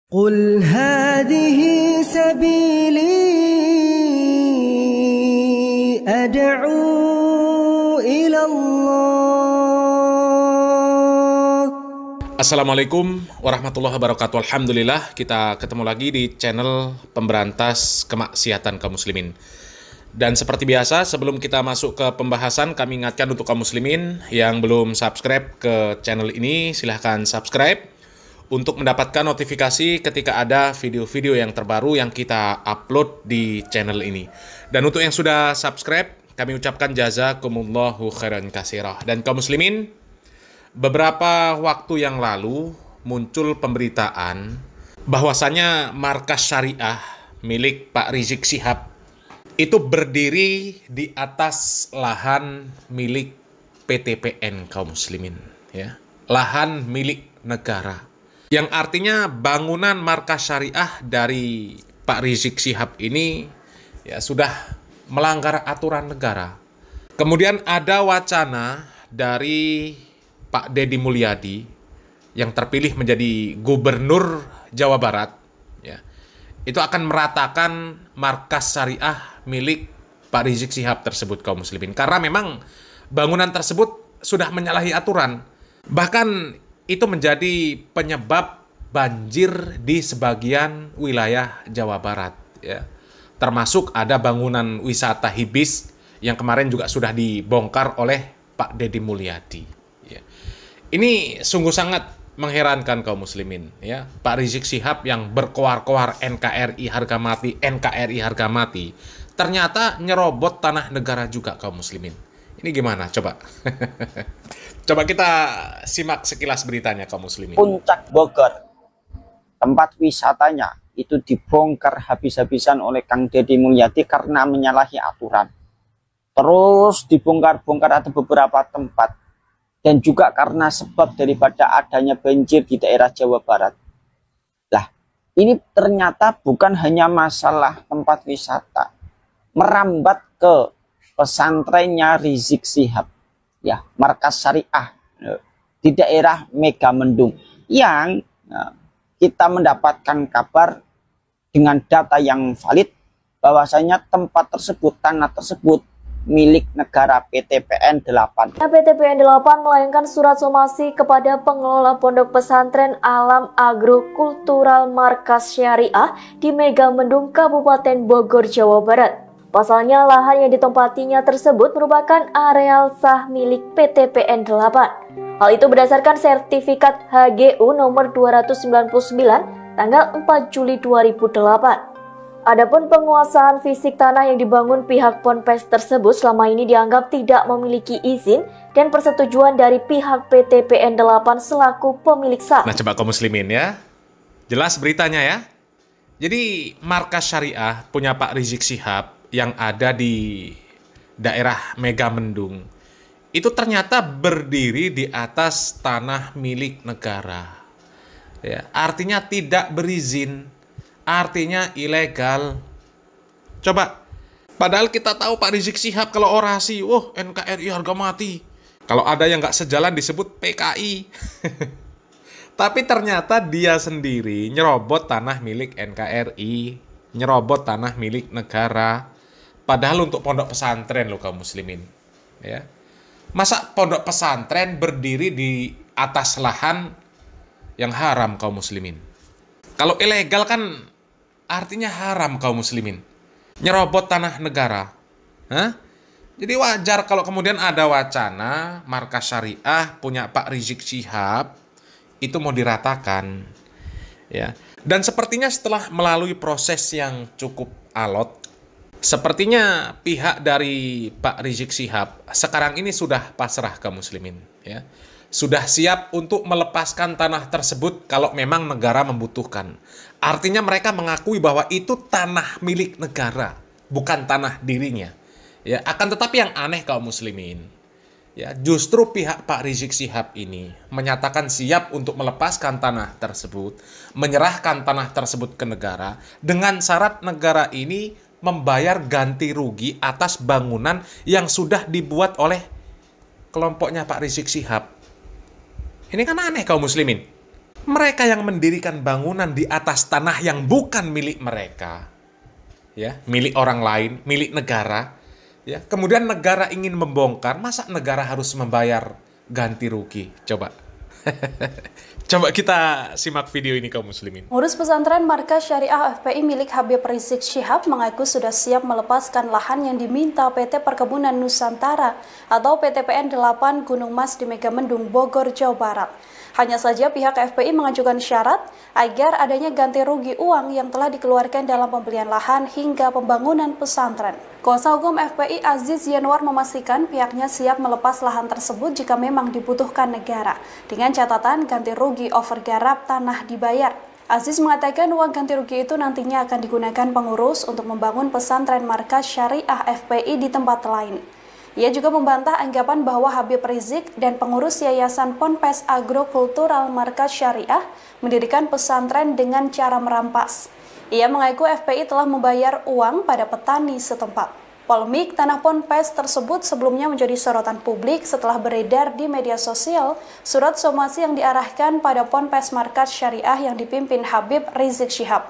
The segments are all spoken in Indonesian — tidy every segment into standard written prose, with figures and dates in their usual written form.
قل هذه سبيلي أدعو إلى الله. Assalamualaikum warahmatullahi wabarakatuh. Alhamdulillah, kita ketemu lagi di channel pemberantas kemaksiatan kaum muslimin. Dan seperti biasa, sebelum kita masuk ke pembahasan, kami ingatkan untuk kaum muslimin yang belum subscribe ke channel ini, silahkan subscribe untuk mendapatkan notifikasi ketika ada video-video yang terbaru yang kita upload di channel ini. Dan untuk yang sudah subscribe, kami ucapkan jazakumullahu khairan katsirah. Dan kaum muslimin, beberapa waktu yang lalu muncul pemberitaan bahwasanya markas syariah milik Pak Rizik Syihab itu berdiri di atas lahan milik PTPN kaum muslimin, ya. Lahan milik negara. Yang artinya bangunan markas syariah dari Pak Rizik Syihab ini ya sudah melanggar aturan negara. Kemudian ada wacana dari Pak Deddy Mulyadi yang terpilih menjadi gubernur Jawa Barat, ya, itu akan meratakan markas syariah milik Pak Rizik Syihab tersebut kaum muslimin. Karena memang bangunan tersebut sudah menyalahi aturan. Bahkan itu menjadi penyebab banjir di sebagian wilayah Jawa Barat, ya. Termasuk ada bangunan wisata Hibis yang kemarin juga sudah dibongkar oleh Pak Deddy Mulyadi, ya. Ini sungguh sangat mengherankan kaum muslimin, ya. Pak Rizik Syihab yang berkoar-koar NKRI harga mati, NKRI harga mati, ternyata nyerobot tanah negara juga kaum muslimin. Ini gimana? Coba. Coba kita simak sekilas beritanya kaum muslimin. Puncak Bogor, tempat wisatanya itu dibongkar habis-habisan oleh Kang Deddy Mulyadi karena menyalahi aturan. Terus dibongkar-bongkar ada beberapa tempat. Dan juga karena sebab daripada adanya banjir di daerah Jawa Barat. Lah, ini ternyata bukan hanya masalah tempat wisata. Merambat ke pesantrennya Rizik Syihab, ya, markas syariah di daerah Megamendung, yang kita mendapatkan kabar dengan data yang valid bahwasanya tempat tersebut, tanah tersebut milik negara PTPN 8. PTPN 8 melayangkan surat somasi kepada pengelola Pondok Pesantren Alam Agrokultural Markas Syariah di Megamendung, Kabupaten Bogor, Jawa Barat. Pasalnya, lahan yang ditempatinya tersebut merupakan areal sah milik PTPN 8. Hal itu berdasarkan sertifikat HGU nomor 299 tanggal 4 Juli 2008. Adapun penguasaan fisik tanah yang dibangun pihak Ponpes tersebut selama ini dianggap tidak memiliki izin dan persetujuan dari pihak PTPN 8 selaku pemilik sah. Nah, coba kaum muslimin, ya. Jelas beritanya, ya. Jadi markas syariah punya Pak Rizik Syihab yang ada di daerah Megamendung itu ternyata berdiri di atas tanah milik negara, ya. Artinya tidak berizin, artinya ilegal. Coba, padahal kita tahu Pak Rizik Syihab kalau orasi, NKRI harga mati. Kalau ada yang nggak sejalan disebut PKI. Tapi ternyata dia sendiri nyerobot tanah milik NKRI, nyerobot tanah milik negara. Padahal untuk pondok pesantren loh kaum muslimin, ya. Masa pondok pesantren berdiri di atas lahan yang haram kaum muslimin? Kalau ilegal kan artinya haram kaum muslimin. Nyerobot tanah negara. Hah? Jadi wajar kalau kemudian ada wacana markas syariah punya Pak Rizik Syihab itu mau diratakan, ya. Dan sepertinya setelah melalui proses yang cukup alot, sepertinya pihak dari Pak Rizik Syihab sekarang ini sudah pasrah kaum muslimin, ya. Sudah siap untuk melepaskan tanah tersebut kalau memang negara membutuhkan. Artinya mereka mengakui bahwa itu tanah milik negara, bukan tanah dirinya, ya. Akan tetapi yang aneh kaum muslimin, ya, justru pihak Pak Rizik Syihab ini menyatakan siap untuk melepaskan tanah tersebut, menyerahkan tanah tersebut ke negara dengan syarat negara ini membayar ganti rugi atas bangunan yang sudah dibuat oleh kelompoknya Pak Rizik Syihab. Ini kan aneh kaum muslimin. Mereka yang mendirikan bangunan di atas tanah yang bukan milik mereka, ya, milik orang lain, milik negara, ya. Kemudian negara ingin membongkar, masa negara harus membayar ganti rugi? Coba. Coba kita simak video ini kaum muslimin. Pengurus pesantren Markas Syariah FPI milik Habib Rizik Syihab mengaku sudah siap melepaskan lahan yang diminta PT Perkebunan Nusantara atau PTPN 8 Gunung Mas di Megamendung, Bogor, Jawa Barat. Hanya saja pihak FPI mengajukan syarat agar adanya ganti rugi uang yang telah dikeluarkan dalam pembelian lahan hingga pembangunan pesantren. Kuasa hukum FPI Aziz Yanwar memastikan pihaknya siap melepas lahan tersebut jika memang dibutuhkan negara, dengan catatan ganti rugi overgarap tanah dibayar. Aziz mengatakan uang ganti rugi itu nantinya akan digunakan pengurus untuk membangun pesantren Markas Syariah FPI di tempat lain. Ia juga membantah anggapan bahwa Habib Rizik dan pengurus Yayasan Ponpes Agrokultural Markas Syariah mendirikan pesantren dengan cara merampas. Ia mengaku FPI telah membayar uang pada petani setempat. Polemik tanah Ponpes tersebut sebelumnya menjadi sorotan publik setelah beredar di media sosial surat somasi yang diarahkan pada Ponpes Markas Syariah yang dipimpin Habib Rizik Syihab.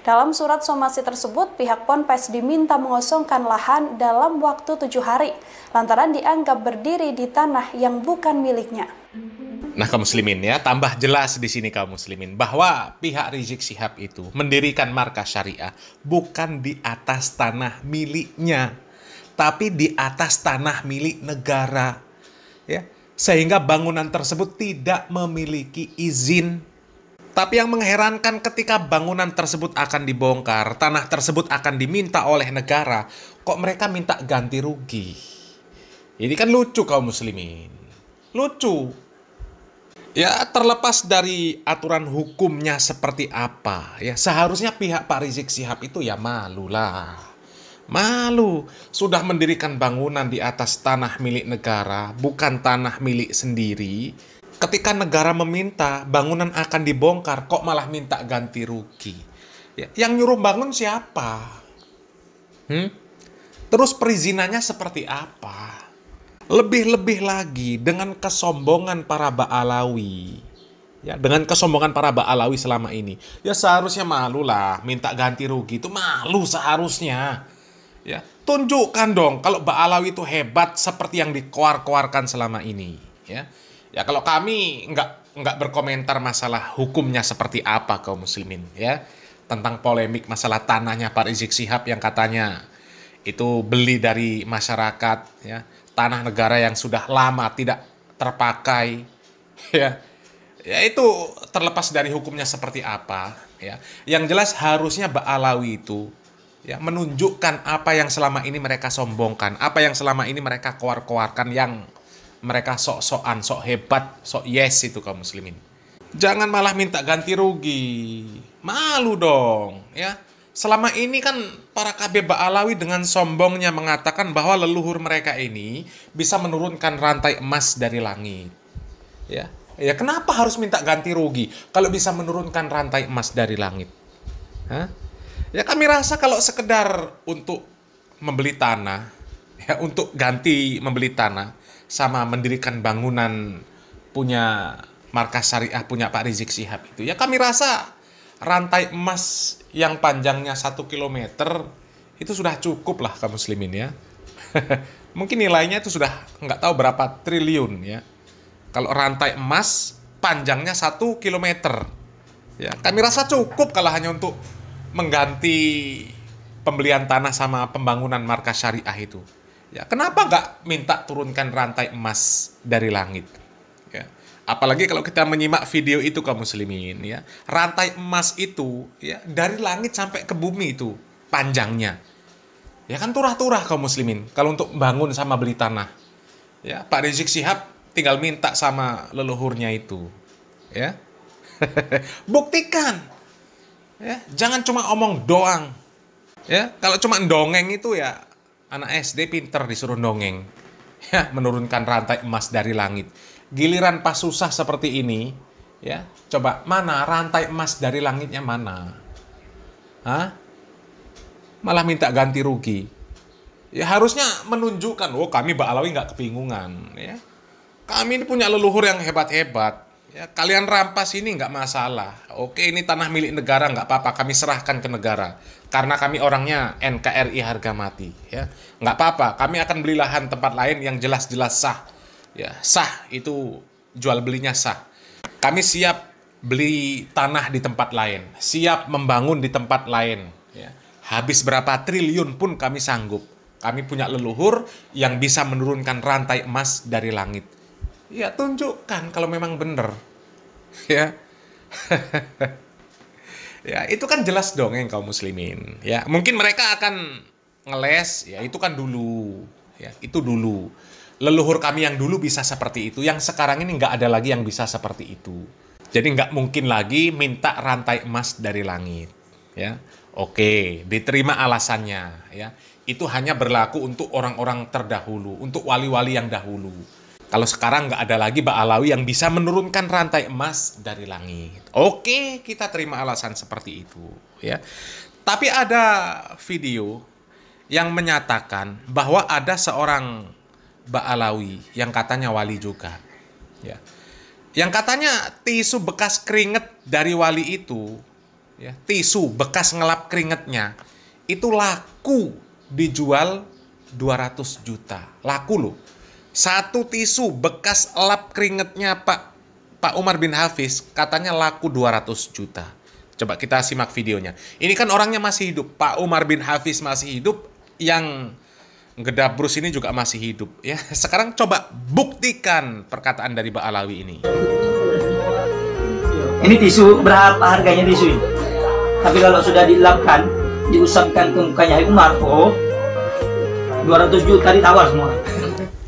Dalam surat somasi tersebut, pihak Ponpes diminta mengosongkan lahan dalam waktu 7 hari, lantaran dianggap berdiri di tanah yang bukan miliknya. Nah kaum muslimin ya, tambah jelas di sini kaum muslimin bahwa pihak Rizik Syihab itu mendirikan Markas Syariah bukan di atas tanah miliknya, tapi di atas tanah milik negara. Ya, sehingga bangunan tersebut tidak memiliki izin. Tapi yang mengherankan ketika bangunan tersebut akan dibongkar, tanah tersebut akan diminta oleh negara, kok mereka minta ganti rugi? Ini kan lucu kaum muslimin. Lucu. Ya, terlepas dari aturan hukumnya seperti apa, ya seharusnya pihak Pak Rizik Syihab itu ya malulah. Malu, sudah mendirikan bangunan di atas tanah milik negara, bukan tanah milik sendiri. Ketika negara meminta bangunan akan dibongkar, kok malah minta ganti rugi? Ya, yang nyuruh bangun siapa? Terus perizinannya seperti apa? Lebih-lebih lagi dengan kesombongan para Ba'alawi. Ya, dengan kesombongan para Ba'alawi selama ini. Ya seharusnya malu lah, minta ganti rugi itu malu seharusnya. Ya, tunjukkan dong kalau Ba'alawi itu hebat seperti yang dikoar-koarkan selama ini. Ya. Ya kalau kami nggak berkomentar masalah hukumnya seperti apa kaum muslimin ya, tentang polemik masalah tanahnya Pak Rizik Syihab yang katanya itu beli dari masyarakat ya, tanah negara yang sudah lama tidak terpakai ya. Ya itu terlepas dari hukumnya seperti apa ya. Yang jelas harusnya Ba'alawi itu ya menunjukkan apa yang selama ini mereka sombongkan, apa yang selama ini mereka koar-koarkan yang mereka sok-sokan, sok hebat, sok yes itu kaum muslimin. Jangan malah minta ganti rugi. Malu dong, ya. Selama ini kan para KB Ba'alawi dengan sombongnya mengatakan bahwa leluhur mereka ini bisa menurunkan rantai emas dari langit. Ya. Ya kenapa harus minta ganti rugi kalau bisa menurunkan rantai emas dari langit? Hah? Ya kami rasa kalau sekedar untuk membeli tanah, ya untuk ganti membeli tanah sama mendirikan bangunan punya Markas Syariah punya Pak Rizik Syihab itu, ya kami rasa rantai emas yang panjangnya 1 kilometer itu sudah cukup lah kaum muslimin ya. Mungkin nilainya itu sudah nggak tahu berapa triliun ya. Kalau rantai emas panjangnya 1 kilometer ya kami rasa cukup kalau hanya untuk mengganti pembelian tanah sama pembangunan Markas Syariah itu. Ya, kenapa nggak minta turunkan rantai emas dari langit? Ya. Apalagi kalau kita menyimak video itu kaum muslimin, ya rantai emas itu ya dari langit sampai ke bumi itu panjangnya. Ya kan turah-turah kaum muslimin kalau untuk bangun sama beli tanah. Ya Pak Rizik Syihab tinggal minta sama leluhurnya itu. Ya, buktikan. Ya, jangan cuma omong doang. Ya, kalau cuma dongeng itu ya. Anak SD pinter disuruh dongeng, ya menurunkan rantai emas dari langit. Giliran pas susah seperti ini, ya coba mana rantai emas dari langitnya mana? Hah? Malah minta ganti rugi. Ya harusnya menunjukkan, oh kami Ba'alawi nggak kebingungan, ya. Kami ini punya leluhur yang hebat-hebat, Ya, kalian rampas ini nggak masalah. Oke, ini tanah milik negara, nggak apa-apa. Kami serahkan ke negara. Karena kami orangnya NKRI harga mati. Ya, nggak apa-apa. Kami akan beli lahan tempat lain yang jelas-jelas sah. Ya, sah itu jual belinya sah. Kami siap beli tanah di tempat lain. Siap membangun di tempat lain. Ya, habis berapa triliun pun kami sanggup. Kami punya leluhur yang bisa menurunkan rantai emas dari langit. Ya, tunjukkan kalau memang benar. Ya. Ya, itu kan jelas dongeng kaum muslimin. Ya, mungkin mereka akan ngeles, ya itu kan dulu. Ya, itu dulu. Leluhur kami yang dulu bisa seperti itu, yang sekarang ini nggak ada lagi yang bisa seperti itu. Jadi nggak mungkin lagi minta rantai emas dari langit. Ya. Oke, diterima alasannya, ya. Itu hanya berlaku untuk orang-orang terdahulu, untuk wali-wali yang dahulu. Kalau sekarang nggak ada lagi Ba'alawi yang bisa menurunkan rantai emas dari langit. Oke, kita terima alasan seperti itu, ya. Tapi ada video yang menyatakan bahwa ada seorang Ba'alawi yang katanya wali juga, ya. Yang katanya tisu bekas keringet dari wali itu, ya, tisu bekas ngelap keringetnya itu laku dijual 200 juta. Laku loh. Satu tisu bekas lap keringetnya Pak Umar bin Hafiz katanya laku 200 juta. Coba kita simak videonya. Ini kan orangnya masih hidup. Pak Umar bin Hafiz masih hidup. Yang Gedabrus ini juga masih hidup. Ya, sekarang coba buktikan perkataan dari Ba'alawi ini. Ini tisu, berapa harganya tisu ini? Tapi kalau sudah dilapkan, diusapkan ke mukanya Umar, oh 200 juta ditawar semua.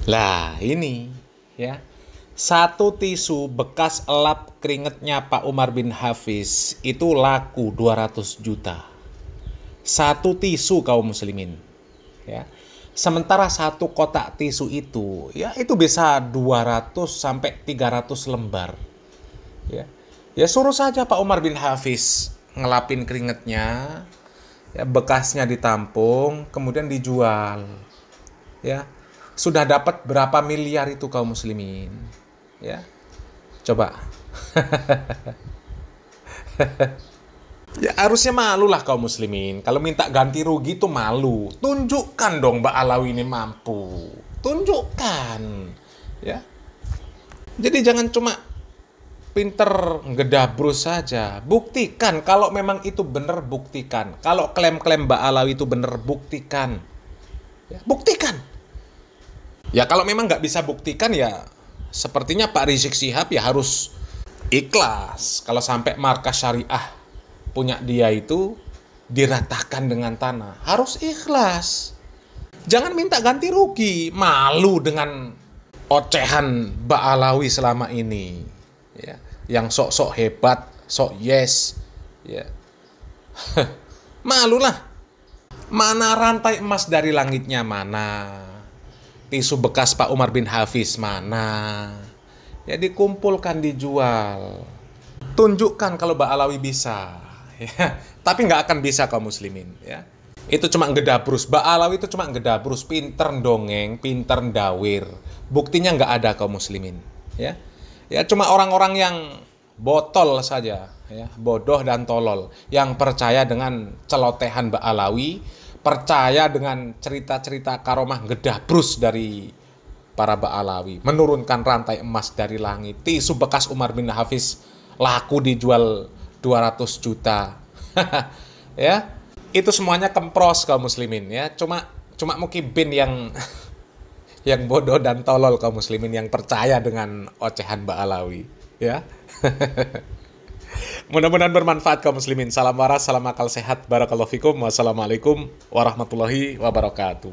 Lah ini ya, satu tisu bekas elap keringetnya Pak Umar bin Hafiz itu laku 200 juta. Satu tisu kaum muslimin, ya. Sementara satu kotak tisu itu, ya itu bisa 200 sampai 300 lembar. Ya, ya suruh saja Pak Umar bin Hafiz ngelapin keringetnya, ya, bekasnya ditampung, kemudian dijual. Ya, sudah dapat berapa miliar itu kaum muslimin, ya. Coba. Ya harusnya malu lah kaum muslimin. Kalau minta ganti rugi itu malu. Tunjukkan dong Ba'alawi ini mampu. Tunjukkan, ya. Jadi jangan cuma pinter ngedabrus saja. Buktikan kalau memang itu benar, buktikan. Kalau klaim-klaim Ba'alawi itu benar, buktikan. Ya, buktikan. Ya kalau memang nggak bisa buktikan, ya sepertinya Pak Rizik Syihab ya harus ikhlas kalau sampai markas syariah punya dia itu diratakan dengan tanah. Harus ikhlas. Jangan minta ganti rugi. Malu dengan ocehan Ba'alawi selama ini, ya. Yang sok-sok hebat, sok yes, ya. Malulah. Mana rantai emas dari langitnya, mana tisu bekas Pak Umar bin Hafiz, mana, ya dikumpulkan, dijual. Tunjukkan kalau Ba'alawi bisa, ya. Tapi nggak akan bisa kaum muslimin, ya. Itu cuma ngedabrus. Ba'alawi itu cuma ngedabrus, pinter dongeng, pinter ndawir. Buktinya nggak ada kaum muslimin, ya. Ya cuma orang-orang yang botol saja, ya, bodoh dan tolol, yang percaya dengan celotehan Ba'alawi, percaya dengan cerita-cerita karomah gedabrus dari para Ba'alawi, menurunkan rantai emas dari langit, tisu bekas Umar bin Hafiz laku dijual 200 juta. Ya, itu semuanya kempros kaum muslimin, ya. Cuma mukibin yang yang bodoh dan tolol kaum muslimin yang percaya dengan ocehan Ba'alawi, ya. Mudah-mudahan bermanfaat kaum muslimin. Salam waras, salam akal sehat. Barakallahu fikum. Wassalamualaikum warahmatullahi wabarakatuh.